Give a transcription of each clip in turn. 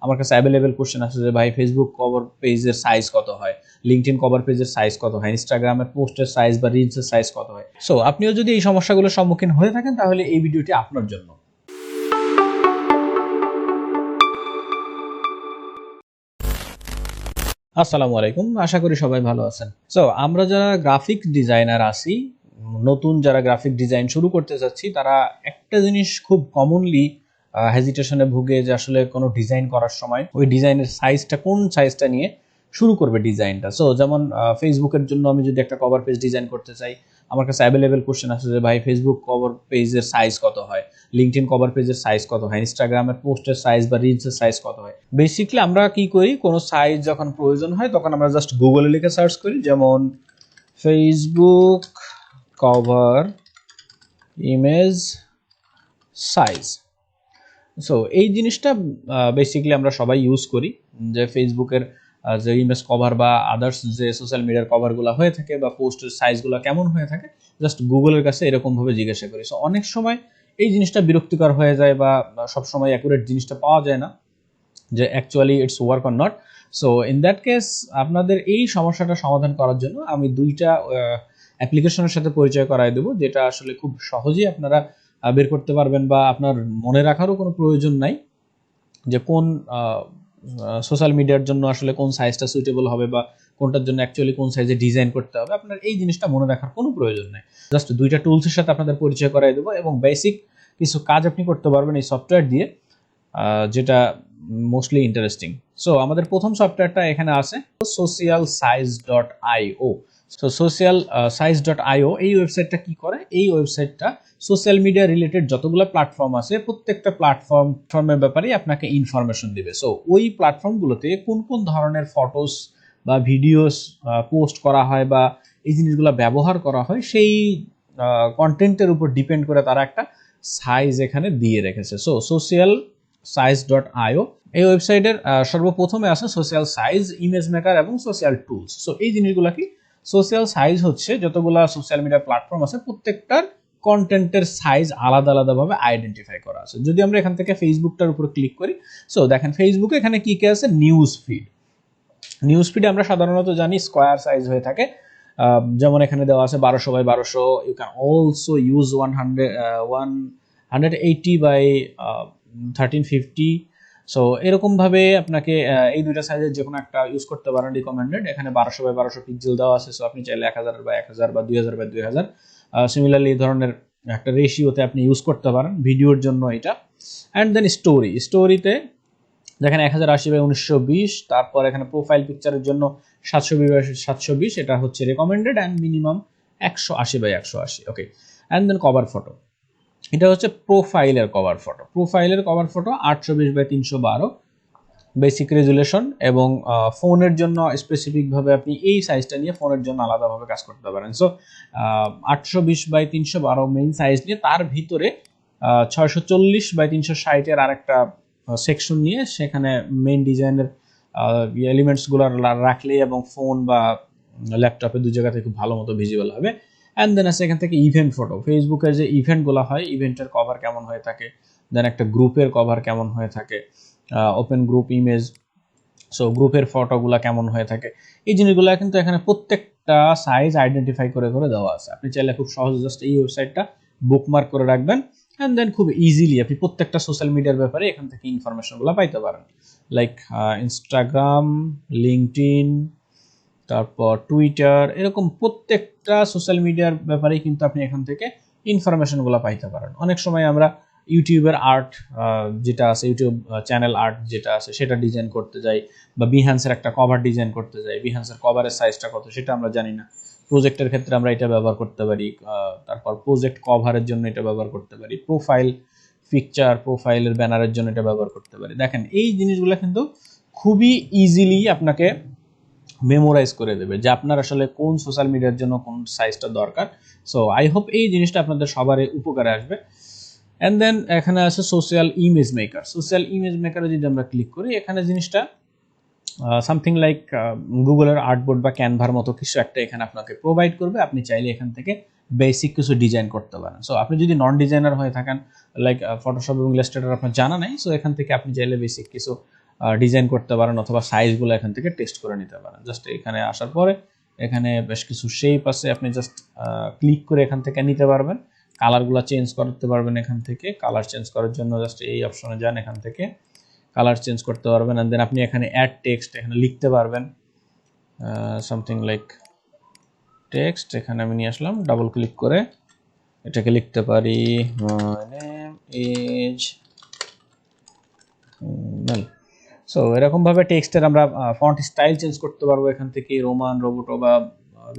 আমার কাছে available question আছে যে ভাই ফেসবুক কভার পেজের সাইজ কত হয়, লিঙ্কডইন কভার পেজের সাইজ কত হয়, ইনস্টাগ্রামের পোস্টের সাইজ বা রিলসের সাইজ কত হয়। সো আপনিও যদি এই সমস্যাগুলোর সম্মুখীন হয়ে থাকেন তাহলে এই ভিডিওটি আপনার জন্য। আসসালামু আলাইকুম, আশা করি সবাই ভালো আছেন। সো আমরা যারা গ্রাফিক ডিজাইনার আছি, নতুন যারা গ্রাফিক ডিজাইন শুরু করতে যাচ্ছি, তারা একটা জিনিস খুব কমনলি হেজিটেশনে ভুগে যে আসলে কোনো ডিজাইন করার সময় ওই ডিজাইনের সাইজটা কোন সাইজটা নিয়ে শুরু করবে ডিজাইনটা। সো যেমন ফেসবুকের জন্য আমি যদি একটা কভার পেজ ডিজাইন করতে চাই, আমার কাছে অ্যাভেলেবেল কোশ্চেন আছে যে ভাই ফেসবুক কভার পেজের সাইজ কত হয়, লিঙ্কডইন কভার পেজের সাইজ কত হয়, ইনস্টাগ্রামের পোস্টের সাইজ বা রিলসের সাইজ কত হয়। বেসিক্যালি আমরা কি করি, কোনো সাইজ যখন প্রয়োজন হয় তখন আমরা জাস্ট গুগলে লিখে সার্চ করি, যেমন Facebook cover image size. So এই জিনিসটা বেসিক্যালি আমরা সবাই ইউজ করি, যে ফেসবুকের যে ইমেজ কভার বা আদার্স যে সোশ্যাল মিডিয়ার কভারগুলো হয়ে থাকে বা পোস্টের সাইজগুলো কেমন হয়ে থাকে জাস্ট গুগলের কাছে এরকমভাবে জিজ্ঞাসা করি। সো অনেক সময় এই জিনিসটা বিরক্তিকর হয়ে যায় বা সবসময় অ্যাকুরেট জিনিসটা পাওয়া যায় না যে actually it's work or not. So in that case আপনাদের এই সমস্যাটা সমাধান করার জন্য আমি দুইটা অ্যাপ্লিকেশনের সাথে পরিচয় করায় দেবো, যেটা আসলে খুব সহজেই আপনারা বের করতে পারবেন বা আপনার মনে রাখারও কোনো প্রয়োজন নাই যে কোন সোশ্যাল মিডিয়ার জন্য আসলে কোন সাইজটা সুইটেবল হবে বা কোনটার জন্য অ্যাকচুয়ালি কোন সাইজে ডিজাইন করতে হবে। আপনার এই জিনিসটা মনে রাখার কোনো প্রয়োজন নেই, জাস্ট দুইটা টুলসের সাথে আপনাদের পরিচয় করাই দেবো এবং বেসিক কিছু কাজ আপনি করতে পারবেন এই সফটওয়্যার দিয়ে, যেটা মোস্টলি ইন্টারেস্টিং। সো আমাদের প্রথম সফটওয়্যারটা এখানে আছে socialsize.io। সো socialsize.io এই ওয়েবসাইটটা কি করে, এই ওয়েবসাইটটা সোশ্যাল মিডিয়া রিলেটেড যতগুলো প্ল্যাটফর্ম আছে প্রত্যেকটা প্ল্যাটফর্মের ব্যাপারে আপনাকে ইনফরমেশন দিবে। সো ওই প্ল্যাটফর্মগুলোতে কোন কোন ধরনের ফটোস বা ভিডিওস পোস্ট করা হয় বা এই জিনিসগুলো ব্যবহার করা হয় সেই কন্টেন্টের উপর ডিপেন্ড করে তারা একটা সাইজ এখানে দিয়ে রেখেছে। সো socialsize.io এই ওয়েবসাইটের সর্বপ্রথমে আছে সোশ্যাল সাইজ, ইমেজ মেকার এবং সোশ্যাল টুলস। সো এই জিনিসগুলো কি, সোশ্যাল সাইজ হচ্ছে যতগুলা সোশ্যাল মিডিয়া প্ল্যাটফর্ম আছে প্রত্যেকটার কন্টেন্টের সাইজ আলাদা আলাদাভাবে আইডেন্টিফাই করা আছে। যদি আমরা এখান থেকে ফেসবুকটার উপর ক্লিক করি, সো দেখেন ফেসবুকে এখানে কি কি আছে, নিউজ ফিড। নিউজ ফিডে আমরা সাধারণত জানি স্কোয়ার সাইজ হয়ে থাকে, যেমন এখানে দেওয়া আছে 1200 x 1200। You can also use 180 by 1350। So এরকমভাবে আপনাকে এই দুইটা সাইজের যে কোনো একটা ইউজ করতে পারেন, রিকমেন্ডেড। এখানে 1200 x 1200 পিক্সেল দেওয়া আছে, সো আপনি চাইলে 1000 বা 1000 বা 2000 বা 2000 সিমিলারলি এই ধরনের একটা রেশিওতে আপনি ইউজ করতে পারেন ভিডিওর জন্য এটা। অ্যান্ড দেন স্টোরিতে দেখেন 1080 বাই 1920। তারপর এখানে প্রোফাইল পিকচারের জন্য 720 বাই 720, এটা হচ্ছে recommended, and minimum 180 by 180। Okay, and then cover photo, এটা হচ্ছে প্রোফাইলের cover photo. 820 by 312 basic resolution, এবং ফোনের জন্য স্পেসিফিকভাবে আপনি এই সাইজটা নিয়ে ফোনের জন্য আলাদাভাবে কাজ করতে পারেন। সো 820 বাই 312 মেইন সাইজ নিয়ে তার ভিতরে 640 বাই 360 আরেকটা সেকশন নিয়ে সেখানে মেইন ডিজাইনের এলিমেন্টসগুলো রাখলেই এবং ফোন বা ল্যাপটপে দু জায়গাতে খুব ভালো মতো ভিজিবল হবে। অ্যান্ড দেন আছে এখান থেকে ইভেন্ট ফটো, ফেসবুকের যে ইভেন্টগুলো হয় ইভেন্টের কভার কেমন হয়ে থাকে, দেন একটা গ্রুপের কভার কেমন হয়ে থাকে, ওপেন গ্রুপ ইমেজ, সো গ্রুপের ফটোগুলো কেমন হয়ে থাকে, এই জিনিসগুলো কিন্তু এখানে প্রত্যেকটা সাইজ আইডেন্টিফাই করে করে দেওয়া আছে। আপনি চাইলে খুব সহজে জাস্ট এই ওয়েবসাইটটা বুকমার্ক করে রাখবেন, অ্যান্ড দেন খুব ইজিলি আপনি প্রত্যেকটা সোশ্যাল মিডিয়ার ব্যাপারে এখান থেকে ইনফরমেশনগুলো পাইতে পারেন, লাইক ইনস্টাগ্রাম, লিঙ্কডইন, তারপর টুইটার, এরকম প্রত্যেকটা সোশ্যাল মিডিয়ার ব্যাপারেই কিন্তু আপনি এখান থেকে ইনফরমেশনগুলো পাইতে পারেন। অনেক সময় আমরা ইউটিউবের আর্ট যেটা আছে, ইউটিউব চ্যানেল আর্ট যেটা আছে সেটা ডিজাইন করতে যাই, বা বিহান্সের একটা কভার ডিজাইন করতে যাই, বিহান্সের কভারের সাইজটা কত সেটা আমরা জানি না। প্রজেক্টের ক্ষেত্রে আমরা এটা ব্যবহার করতে পারি, তারপর প্রজেক্ট কভারের জন্য এটা ব্যবহার করতে পারি, প্রোফাইল পিকচার, প্রোফাইলের ব্যানারের জন্য এটা ব্যবহার করতে পারি। দেখেন এই জিনিসগুলো কিন্তু খুবই ইজিলি আপনাকে মেমোরাইজ করে দেবে যে আপনার আসলে কোন সোশ্যাল মিডিয়ার জন্য কোন সাইজটা দরকার। সো আই হোপ এই জিনিসটা আপনাদের সবারই উপকারে আসবে। অ্যান্ড দেন এখানে আছে social image maker. Social image মেকারে যদি আমরা ক্লিক করি, এখানে জিনিসটা সামথিং লাইক গুগলের আর্টবোর্ড বা ক্যানভার মতো কিছু একটা এখানে আপনাকে প্রোভাইড করবে। আপনি চাইলে এখান থেকে বেসিক কিছু ডিজাইন করতে পারেন। সো আপনি যদি নন ডিজাইনার হয়ে থাকেন, লাইক ফটোশপ এবং ইলাস্ট্রেটর আপনার জানা নাই, সো এখান থেকে আপনি চাইলে বেসিক কিছু ডিজাইন করতে পারেন অথবা সাইজগুলো এখান থেকে টেস্ট করে নিতে পারেন। জাস্ট এখানে আসার পরে এখানে বেশ কিছু শেপ আছে, আপনি জাস্ট ক্লিক করে এখান থেকে নিতে পারবেন। কালারগুলো চেঞ্জ করতে পারবেন এখান থেকে। কালার চেঞ্জ করার জন্য জাস্ট এই অপশনে যান, এখান থেকে কালার চেঞ্জ করতে পারবেন। অ্যান্ড দেন আপনি এখানে অ্যাড টেক্সট এখানে লিখতে পারবেন, সামথিং লাইক টেক্সট। এখানে আমি নিয়ে আসলাম, ডাবল ক্লিক করে এটাকে লিখতে পারি my name is Mel. So এরকমভাবে টেক্সটের আমরা ফন্ট স্টাইল চেঞ্জ করতে পারবো এখান থেকে। রোমান, রোবোটো বা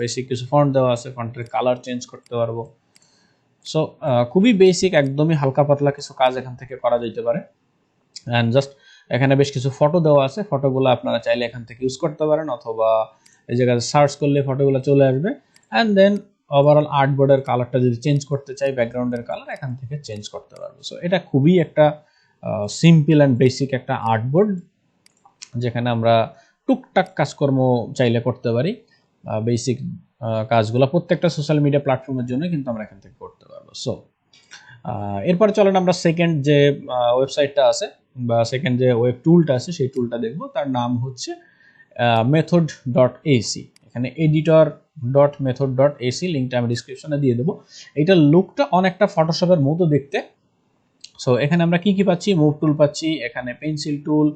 বেসিক কিছু ফন্ট দেওয়া আছে, ফন্টের কালার চেঞ্জ করতে পারবো। সো খুবই বেসিক, একদমই হালকা পাতলা কিছু কাজ এখান থেকে করা যেতে পারে। অ্যান্ড জাস্ট এখানে বেশ কিছু ফটো দেওয়া আছে, ফটোগুলো আপনারা চাইলে এখান থেকে ইউজ করতে পারেন অথবা এই জায়গায় সার্চ করলে ফটোগুলো চলে আসবে। অ্যান্ড দেন ওভারঅল আর্টবোর্ডের কালারটা যদি চেঞ্জ করতে চাই, ব্যাকগ্রাউন্ডের কালার এখান থেকে চেঞ্জ করতে পারবো। সো এটা খুবই একটা সিম্পল অ্যান্ড বেসিক একটা আর্টবোর্ড, যেখানে আমরা টুকটাক কাজকর্ম চাইলে করতে পারি। বেসিক কাজগুলো প্রত্যেকটা সোশ্যাল মিডিয়া প্ল্যাটফর্মের জন্য কিন্তু আমরা এখান থেকে করতে পারবো। সো এরপরে চলেন আমরা সেকেন্ড যে ওয়েবসাইটটা আছে বা সেকেন্ড যে ওয়েব টুলটা আছে সেই টুলটা দেখব। তার নাম হচ্ছে method.ac। এখানে editor.method.ac লিঙ্কটা আমি ডিসক্রিপশনে দিয়ে দেবো। এইটার লুকটা অনেকটা ফটোশপের মতো দেখতে। সো এখানে আমরা কি কি পাচ্ছি? মুভ টুল পাচ্ছি, এখানে pencil tool,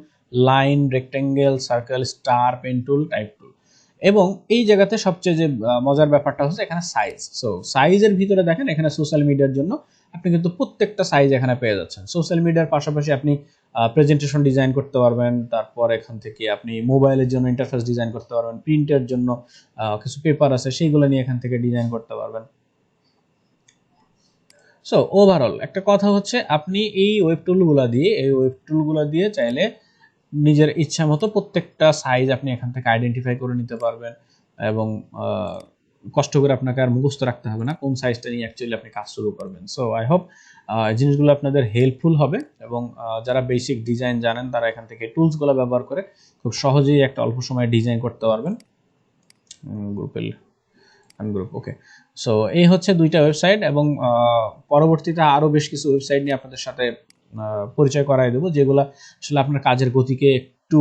line, rectangle, circle, star, pen tool, type tool. এবং এই জায়গাতে সবচেয়ে যে মজার ব্যাপারটা হচ্ছে এখানে সাইজ। সো সাইজের ভিতরে দেখেন এখানে সোশ্যাল মিডিয়ার জন্য আপনি কিন্তু প্রত্যেকটা সাইজ এখানে পেয়ে যাচ্ছেন। সোশ্যাল মিডিয়ার পাশাপাশি আপনি প্রেজেন্টেশন ডিজাইন করতে পারবেন, তারপর এখান থেকে আপনি মোবাইলের জন্য ইন্টারফেস ডিজাইন করতে পারবেন, প্রিন্টের জন্য কিছু পেপার আছে সেইগুলো নিয়ে এখান থেকে ডিজাইন করতে পারবেন। সো ওভারঅল একটা কথা হচ্ছে আপনি এই ওয়েব টুলগুলো দিয়ে চাইলে নিজের ইচ্ছা মতো প্রত্যেকটা সাইজ আপনি এখান থেকে আইডেন্টিফাই করে নিতে পারবেন এবং কষ্ট করে আপনাকে আর মুখস্থ রাখতে হবে না কোন সাইজটা নিয়ে অ্যাকচুয়ালি আপনি কাজ শুরু করবেন। সো আই হোপ জিনিসগুলো আপনাদের হেল্পফুল হবে এবং যারা বেসিক ডিজাইন জানেন তারা এখান থেকে টুলসগুলো ব্যবহার করে খুব সহজেই একটা অল্প সময়ে ডিজাইন করতে পারবেন। গ্রুপ ওকে। সো এই হচ্ছে দুইটা ওয়েবসাইট এবং পরবর্তীতে আরও বেশ কিছু ওয়েবসাইট নিয়ে আপনাদের সাথে পরিচয় করাই দেবো, যেগুলো আসলে আপনার কাজের গতিকে একটু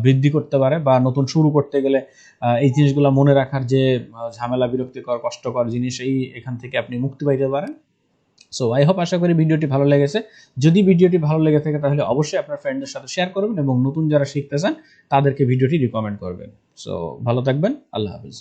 বৃদ্ধি করতে পারে বা নতুন শুরু করতে গেলে এই জিনিসগুলো মনে রাখার যে ঝামেলা, বিরক্তিকর, কষ্টকর জিনিস এখান থেকে আপনি মুক্তি পাইতে পারেন। সো আই হোপ, আশা করি ভিডিওটি ভালো লেগেছে। যদি ভিডিওটি ভালো লেগে থাকে তাহলে অবশ্যই আপনার ফ্রেন্ডদের সাথে শেয়ার করবেন এবং নতুন যারা শিখতে চান তাদেরকে ভিডিওটি রিকমেন্ড করবেন। সো ভালো থাকবেন, আল্লাহ হাফিজ।